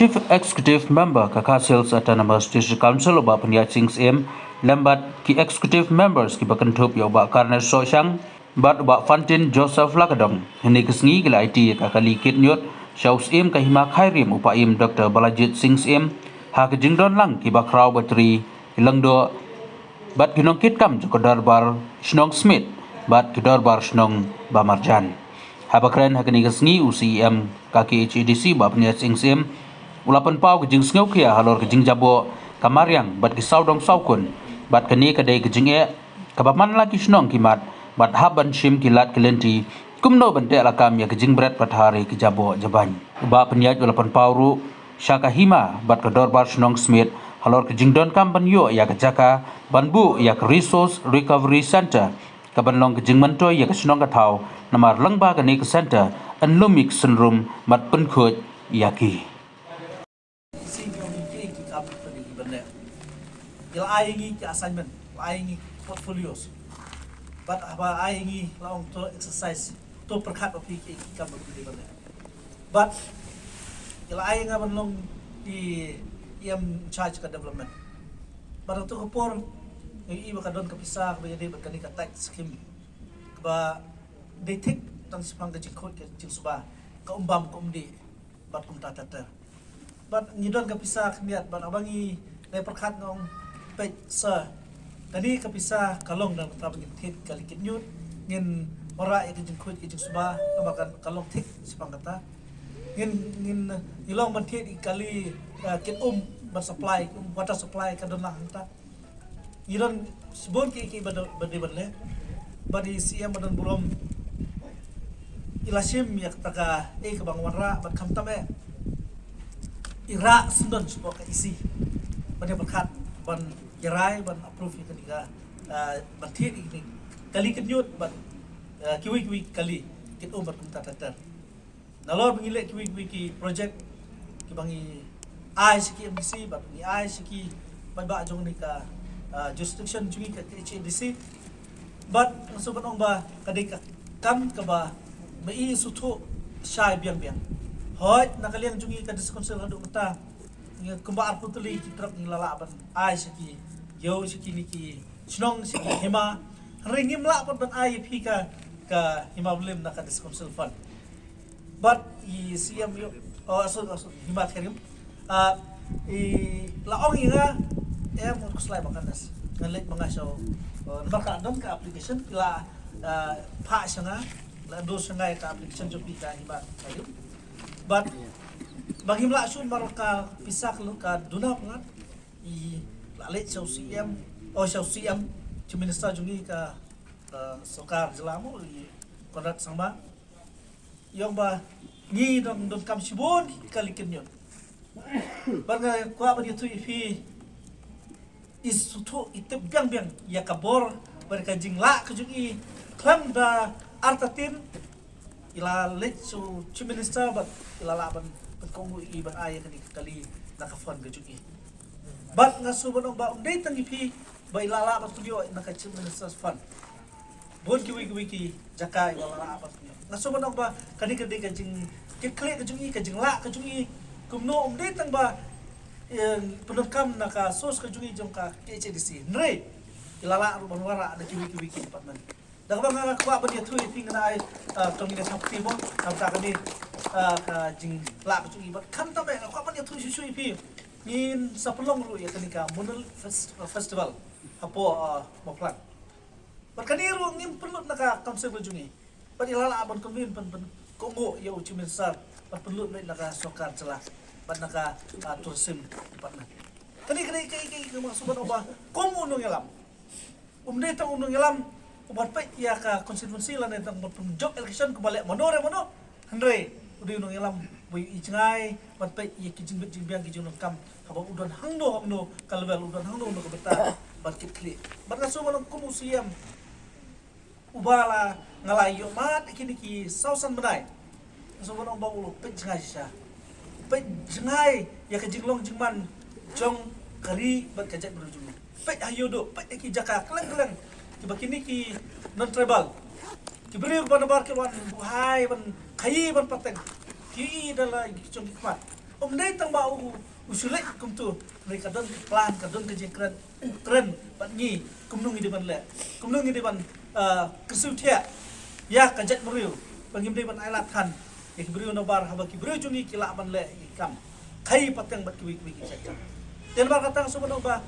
Chief Executive Member Kakasil Autonomous District Council Oba Penyacing SIM lambat ki Executive Members ki bakantup ya Oba Karner Sosyang bat Oba Fantin Joseph Lakadong hini kesengi gila IT kakali kitnyot Syau SIM kahima khairim upaim Dr. Balajit Singh SIM ha kejingdon lang ki bakrau bateri ilangdo bat kinong kitkam joko darbar Shnong Smith bat ki darbar Shnong Bamarjan habakren hakani kesengi UCM kaki HEDC Oba Penyacing SIM ulapan pau ke jing sngau kia halor ke jing jabo kamariang bat ke saudong saukun bat kani kadai ke jing kabaman laki snong kimat bat haban shim kilat kelenti kumno bante alakam ya ke jing berat bat hari ke jabo jaban ba penyaj ulapan pau ru syaka hima bat ke dorbar snong smith halor ke jing don kam ban yo ya ke jaka banbu ya ke resource recovery center kabanlong ke jing mantoy ya ke snong ka thau namar langba ke ni ke center anlumik syndrome mat penkhoj yaki il aingi ki assignment aingi portfolios but aba aingi laung to exercise to perkhat opi ki kam beli benda but il ainga banlong di yang charge ka development but to kopor i baka don ka pisah ba jadi bakani ka tax scheme ba they take tang sipang ka jikot ka jing suba ka umbam ka umdi bat kum tata but ngidon ka pisah kniat but abangi dai perkhat ngong pe sa tadi kapisa kalong dan trap ngit kali kitnyut ngin ora itu jeng khut itu suba makan kalong thik sipang kata ngin ilong man thit kali kit ban supply water supply ka don lang ta ngidon sebon ki bade bade badi siam badan belum ilasim yak taka ka bang warra bat kham tame ira sundon subo ka isi bade berkat ban kirai ban approve ketika ban thit ini kali kenyut ban kiwi kali kit umar kumta tatar nalor bangile kiwi ki project ki bangi ai siki MDC ban ni ai siki ban ba jong ni ka jurisdiction jungi ka HDC but sobat ong ba kadika kam ka ba mai sutu syai biang hoi nakaliang jungi ka diskonsel hadu mata kumba arpu tuli ki truk ni lalaban ai siki yo siki niki snong siki hima ringim la ban ai phika ka hima blim na ka diskonsel fund but I siam yo so hima kharim I laong inga mo kuslai bakanas ngalek mga so baka don ka application kila pa sanga la do sanga ka application jo pika hima kharim but bagi melasun baraka pisak lu ka duna pengat I lalet sau CM sau CM minister jungi ka sokar jelamu I konrat samba yang ba ngi dong kam sibon kali kenyon barga kwa ba itu ifi isutu itu biang ya kabor barka jingla ka jungi klam da artatin ila let so minister but ila laban kung iban ay kali nakafund ka jugi but nga suban ba update ang ipi ba ilala pa studio naka-chief minister's fund bon kiwi jaka ilala pa studio nga suban ba kadi ka jing kikli ka jugi ka jingla ka jugi kumno update ang ba penukam naka sos ka jugi jong ka HDC nre ilala ru banwara da kiwi department dah bang nga kwa ba dia tu ipi na ay tong ni sapti mo ang ta kani ka jing la ka jugi ba kam ta ba kwa ba dia tu shu ipi in sapulong ru ya kanika munul festival apo moplan berkaniru ngim perlu naka konsep jungi padi lala abon konvin pen kongo ya uci besar perlu naka sokar celah ban naka tourism department kani maksudnya apa komo nung elam tang unung elam ubat pe ya ka konstitusi lan tang job election kembali mono andre udi nung elam bui ijngai ban pe ya kijing biang kijing kam haba udon hangno kalbel udon hangno no beta ban kitli ban kaso manong kumusiam ubala ngalayo mat kini ki sausan benai so manong baulu pe jngai sha pe jngai ya kijinglong jingman jong kari ban kajat berujung pe ayodo pe ki jaka keleng ki bakini ki non tribal ki beri ban bar ke wan hai ban kai ban pateng ki dala jong hikmat Umday tang ba usulay kum tu mereka don plan kadon ke jekran keren bat ni kumnung di ban le kumnung di ban kesu thia ya kajat meriu pangim di ban ailat han ya kibriu no bar haba kibriu jungi kila ban le ikam kai pateng bat kiwi kiwi kicak dan bar katang suban oba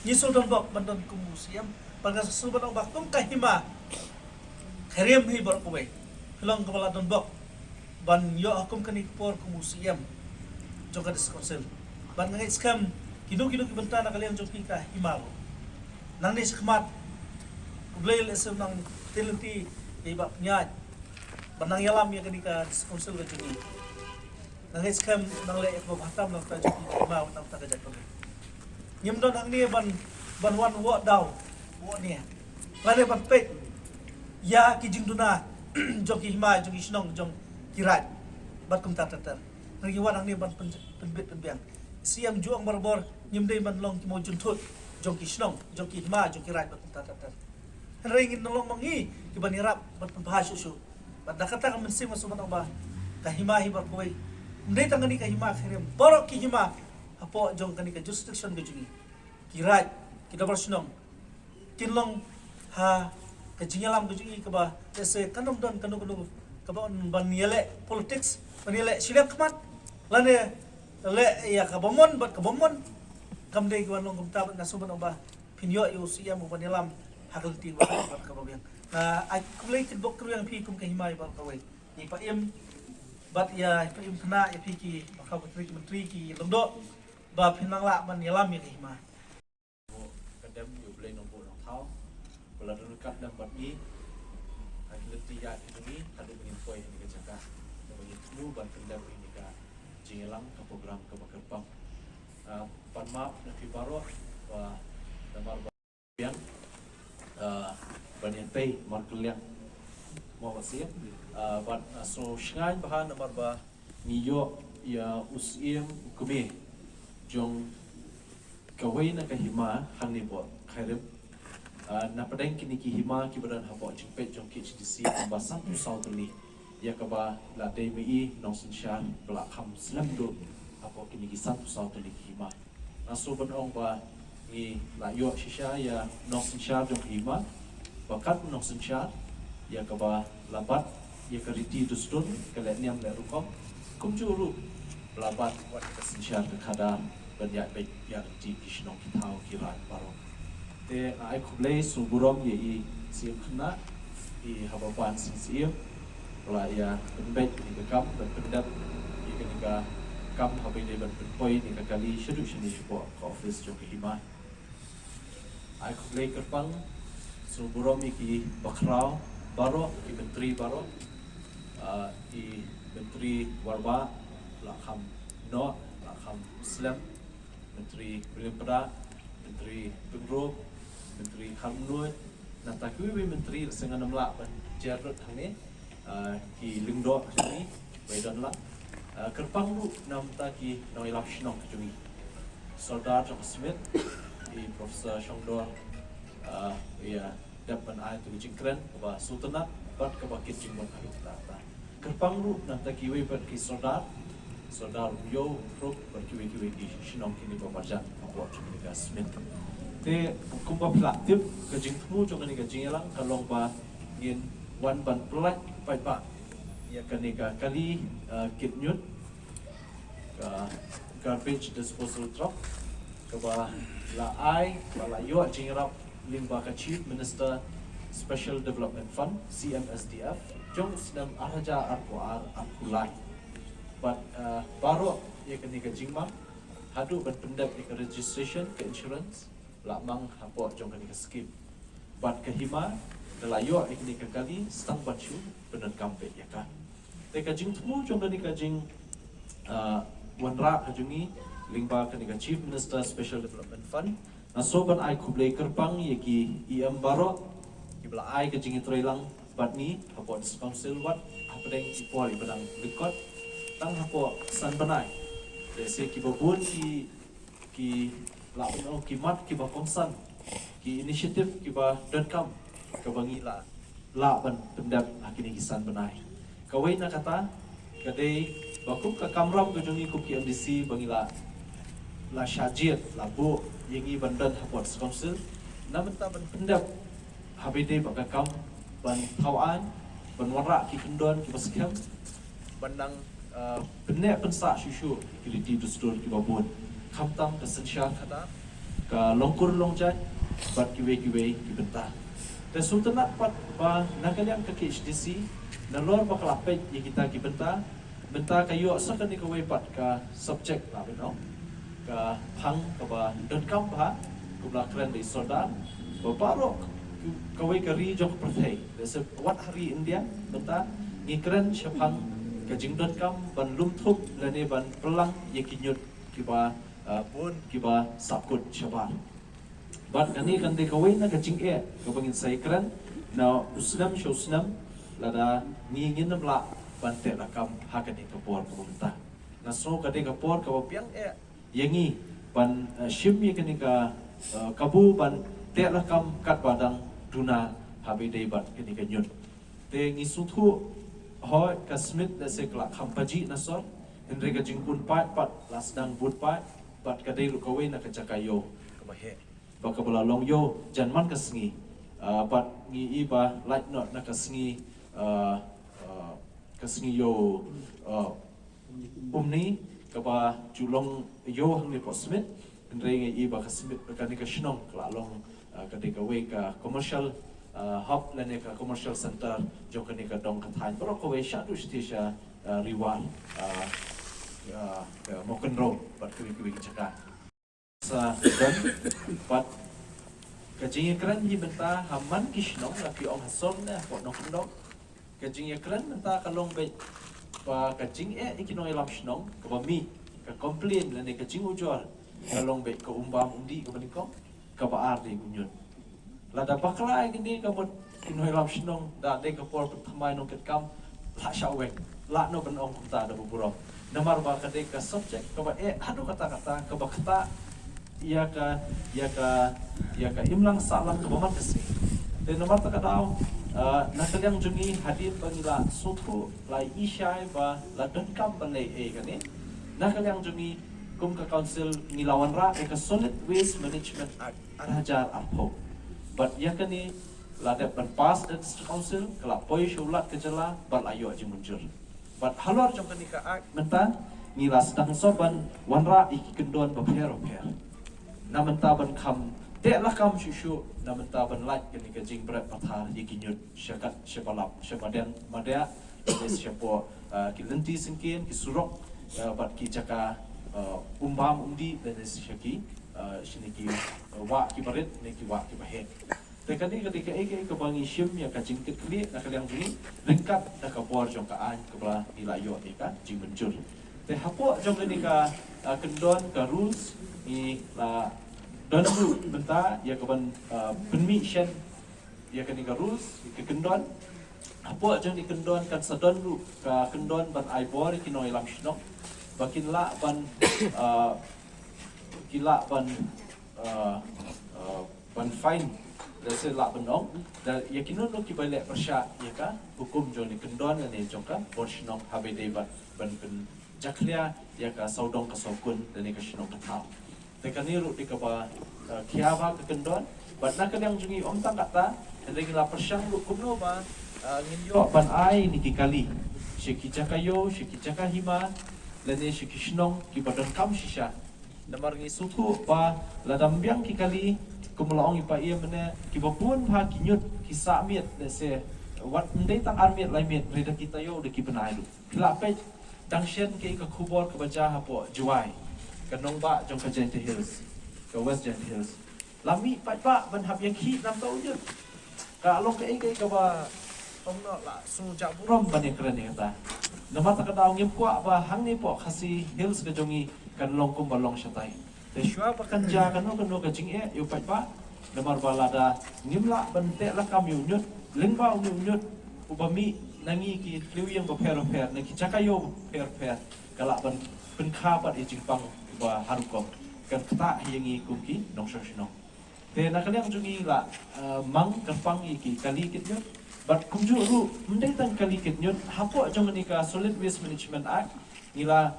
nyisul don bok ban don kumusiam bar suban oba kum kahima kharem hi bar kuwe hilong kepala don bok ban yo hukum kani por kumusiam jongka diskonsel ban ngai skam kinu kibenta na kalian jongki ka himalo nang ni skmat kublai lesem nang telenti di bab nyat banang yalam ya kani ka diskonsel ka juni nang skam nang le ko batam nang ta jongki himalo nang ta kajak ko nyem don nang ni ban wan wo daw wo ni lare ban pet ya ki jingduna jongki hima jongki snong jong kirat bat kum ta tatar lagi wan ang ni ban penbiang siam juang barbor nyimdei ban long ki mo juntut jong ki snong jong ki ma jong ki rai bat ta ta ringin nolong mangi ki ban irap bat bahas su bat dakata ka mensim masuman ba kahima hi bar koi ndei tangani kahima kherem borok ki hima apo jong kani ka jurisdiction ge jungi ki rai ki double snong kinlong ha ka jingalam ge jungi ka ba ese kanom don kanu ka ba ban yele politics ban yele sidang kmat lane le ya kabomon bat kabomon kamdei gwan long kumta bat nasuban oba pinyo yu siya mo banilam hakal ti wa bat kababian ai kulay kid bok kruyang pi kum kahimay bat kawai ni pa im bat ya pa im thana ya pi ki makha menteri ki longdo ba pinang la man yalam ya kahima kadam yu blay nong bo nong thau bala dekat dam bat ni hakil ti ya ni kadu ngin poi ni ka jaka ni tu ban kendam ini ka jingelang ke program ke Bakerpang panma nafi baro wa damar biang banian pay markeliang mo wasir bat so shngai bahan namar ba niyo ya usim kume jong kawai na kahima hanni bo khairem na padang kini ki hima ki badan hapo jingpet jong ki HDC ba satu sautli ya kaba la DMI nong sinshan bela kham slam do apo kini ki satu sautli ki hima naso ban ong ba ni la yo shisha ya nong sinshan jong hima bakat nong sinshan ya kaba labat ya kariti dustun kala niam la rukom kum juru labat wat sinshan kada ban ya be ya ti kishnong ki thau ki rat baro te ai khublei suburom ye i sim khna i habapan sim la ya penbet ni ka kam dan pendap i ka kam habai de ban penpoi ni ka kali shedu shini shpo ka office jo ke hima ai khublei kerpang suburom ki bakrau baro ki menteri baro i menteri warba la kham no la kham muslim menteri William menteri Pengro menteri Hamnut natakui menteri sengan namla ban jarut thangni ki lingdo sini baidon la kerpang lu nam ta ki noi lap shnong kjumi Sardar John Smith di Profesor Shongdor ya dapat ai tu jingkran ba sultanat bat ka bakit jingmon hari ta kerpang lu nam ta ki we bat ki Sardar yo pro bat ki we ki shnong kini ba barjan apa jingni ka Smith te kumpa plaktip ka jingtmu jong ni ka jingelang kalong ba ngin wan ban plat pai pa ya kanika kali kitnyut garbage disposal truck kaba la ai wala yo jingrap limba ka chief minister special development fund CMSDF jong sedang arja arkuar arkulai but baro ya kanika jingma hadu ban pendap ke registration ke insurance la mang hapo jong kanika scheme but kahima dalayo ikni kali stang bachu benar kampe ya ka te kajing tmu jong ni kajing wanra kajungi lingba kanika chief minister special development fund nasoban ai kublei kerpang yaki im baro ibla ai kajing itroilang batni hapo council wat hapdeng ipol ibadang record tang hapo san banai dese ki babun ki la no ki mat ki ba konsan ki initiative ki ba .com kabangi la ban pendap akini kisan benai kawai na kata kadai bakum ka kamram ke jongi ku KMDC bangila la syajit la bu yengi bandan hapot council namenta ban pendap habide bakakam ban tawaan ban warak ki kendon ki baskem bandang benek pensa syusyu ki liti dustur ki babun khamtam ke sensyal kata ka longkur longjat bat kiwe ki bentah dan sultanat pat ba nagaliang ke HDC nalor bakalapet ye kita ki bentah kayo asakan ni kawai pat ka subject la beno ka phang ka ba .com ba kubla kren di sodan babarok kawai kari jok perthai desa wat hari India benta ngikren syapang ka jing.com ban lumthup lane ban pelang ye kinyut kiba pun kiba sapkut syabar ban kani kan de kawai na ka jing ka bangin sai kren na usnam shosnam lada ni ngin namla bante rakam hakani kapor pemerintah naso kade kapor ka piang yengi ban shim ye kani ka kabu ban te rakam kat badang duna habide bat kani ka nyut te ngisutu hoy ka smith da sekla khampaji nasor henry ka jingpun pat lasdang but pat kade lu kawe na ka cakayo ka bahe bakabula long yo janman ka sngi bat ngi iba light not na ka sngi kasngi yo umni kaba julong yo hang ni posmit ndrenge iba kasmit kanika shnong klalong kadika we ka commercial hub lane ka commercial center jo kanika dong kathan pero ko we shadu stisha riwan mokenro bat kiwi chaka sa dan bat kajing kran yi benta haman kishnong la ki ong hason na ko nong kajing yakran menta kalong be pa kajing ikino ilam shnong ka bami ka complain la ne kajing ujor kalong be ka umbam undi ka banikong ka baar de gunyun la da bakla gini ka bot kino ilam shnong da de ka por thamai nong ketkam la shaweng la no ban ong ta da buburo namar ba ka de ka subject ka ba hadu kata-kata ka ba kata ya ka imlang salam ka bamat kasi de namar ta ka daw nakaliang jungi hadir bangila sutu lai isyai ba la .com balay kani nakaliang jungi kum ka council ngilawan ra ka solid waste management act arhajar arpo but yakani la de ban pass the council kala poi shulat kejala bal ayo aji muncul but halor jong kani ka act menta ngila sedang soban wanra ikikendon ba pher na menta ban kham te la kam shushu na menta ban like kani ka jing brat pathar yikinyut syakat syabalap syabadan madya des syapo kilenti singkin ki surok bat ki jaka umbam undi dan syaki shiniki wa ki barit ne ki wa ki bahe te kani ketika ke bangi shim ya ka jing kli na kaliang jini lengkap da ka bor jong ka an ka bla ilayo ka jing mencur te hapo jong kani ka kendon ka rules ni la dan dulu benta ya kaban permission ya kani ka rules ke kendon apa jang di kendon kan sadon lu ka kendon ban aibor kinoi lam shnok bakin la ban kila ban fine dase la banong da ya kinon lu ki balek persya ya ka hukum jong di kendon ne jong ka bor shnok habe debat ban jaklia ya ka saudong ka sokun dan ka shnok ka thau tekaniru di kaba kiaba ke kendon bat nak yang jungi om tak kata dengan la persyang lu kumno ba nginyo ban ai ni kali shiki chakayo shiki chakahima lene shiki shnong ki badan kam shisha namar ngi sutu ba ladam biang ki kali kumlaong ipa ia mena ki babun ha kinyut ki samiet de se wat ndai tak armiet lai miet reda kita yo de ki benai lu kila pe dangshen ke ka khubor ka baca hapo juai kanong ba jong ka Gentle Hills ka West Gentle Hills lami pat ban hab yang khi nam tau je ka long ke ka ba ong no la su ja burom ban yang keren ta nama ta ka daw ngim kwa ba hang ni po khasi hills ka jongi kan long kum balong shatai te shwa ba kan ja kan no ka jing yu pat ba namar balada ngimla ban te la kam yu nyut lingba yu nyut ubami nangi ki liu yang ba pher na ki chakayo pher kala ban pen kha ba jing pang ba harukom kan kata yangi kuki nong shashno te nakaliang jungi la mang kapang iki kali kityo but kumju ru mendai tang kali kitnyut hapo jong ni ka Solid Waste Management Act nila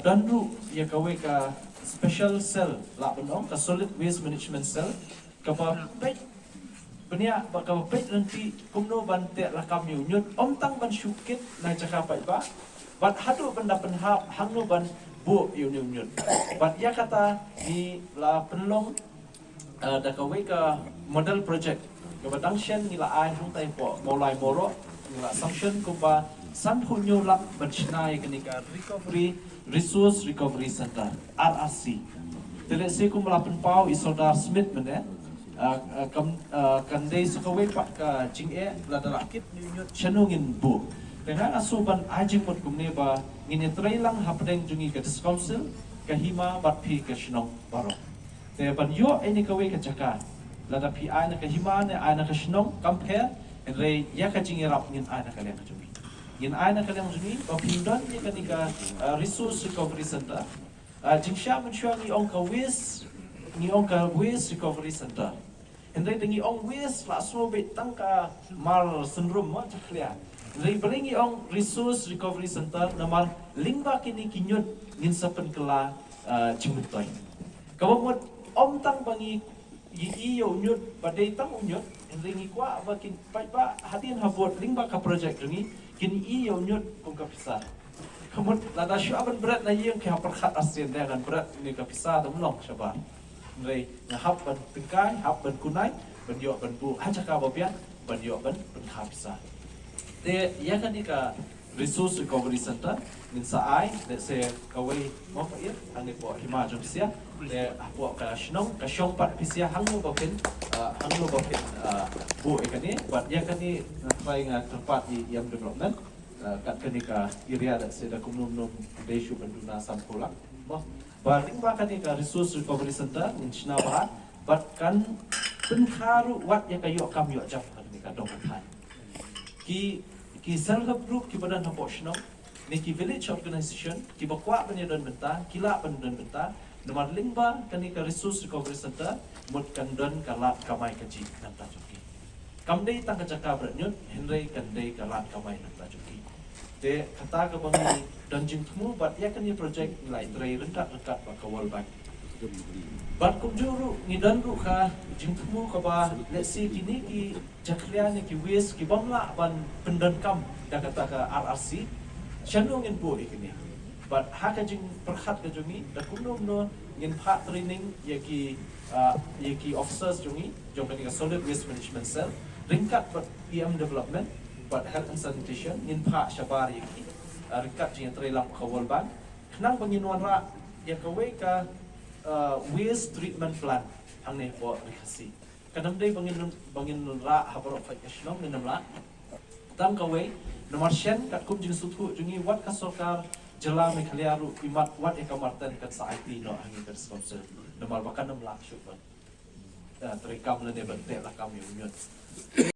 danru ya kawe ka special cell la benong ka Solid Waste Management Cell ka pa pek benia ba ka pek nanti kumno ban te lakam nyut om tang ban syukit na jaka ba bat hadu benda penhap hangno ban bu nyut bat ya kata ni la penlong da kawe ka model project ka badang shen nila ai hang tai po molai moro nila sanction ko ba san hunyo lak ban chinai kenika resource recovery center RRC tele se ko melapen pau isodar smith mene kan dei sukawe pak ka jing'e la dalakit nyut chanungin bu dengan asuban ajing pot kumne ba ngin trailang hapdeng jungi ka council ka hima bat phi ka shnong baro te ban yo ini kawe ka jaka la da phi ai na ka hima ne ai na ka shnong compare en re ya ka jing rap ngin ai na ka leng jungi ngin ai na ka leng jungi ba pindon ni ka ni ka resource recovery center jing sha man shwa ni ong ka waste recovery center Hendai dengi ong wes la so be tangka mal syndrome ma chaklia. Hendai berengi ong resource recovery center namar lingba kini kinyut ngin sapen kela jimutoi. Kawamot om tang bangi yi yo nyut badai tang unyut hendai ngi kwa bakin ba hadin habot lingba ka project rengi kin i yo nyut kong kapisa. Kamut lada syu aban berat na yeng ka perkhat asien dengan berat ni kapisa tamlong syaba. Hendai ngahap ban tengkai hap ban kunai ban yo ban bu hajaka bopian ban yo ban kapisa. Te ya kan ika resource recovery center min saai let's say kawai mo pa ir ani po hima jom sia le apo ka shnong ka shong pat pisia hangno bopin bu ikani but ya kan ni try nga tempat di yang development kat kenika area let's say da kumnum desu banduna sampola mo baling ba kan ika resource recovery center min chna ba but kan penkharu wat ya kayo kam yo jap kan nika dong kan ki self help group ki badan hapo shnong ni ki village organization ki bakwa ban don benta kila ban don benta nomor lingba kan ka resource recovery center mut kan don kala kamai kaji nan ta joki kamdei tang kajaka branyut henry kandei kala kamai nan ta joki te kata ka bangi don jing tmu bat ya kan ni project nilai drai rentak dekat ba kawal bank bat kum juru ngidan ru ka jingtmu ka ba let's say kini ki jakria ni ki wes ki bamla ban pendan kam da kata ka RRC chanung in bo ikini but haka jing perhat ka jungi da kumno no ngin phat training ya ki officers jungi jong ka solid waste management cell ringkat but PM development but health and sanitation ngin phat shabar yaki ringkat jing trailang kawal ban kenang banginuan ra ya kawe ka waste treatment plant ang ne po rikasi kadam day bangin ra habarok fa kashnong ninamla tam kawe nomor shen kat kum jing sutu jungi wat ka sarkar jala me khaliaru imat wat ekamartan kat sa IT no ang kat sponsor nomor bakan 6 lakh syupan trikam le ne bante la kam yun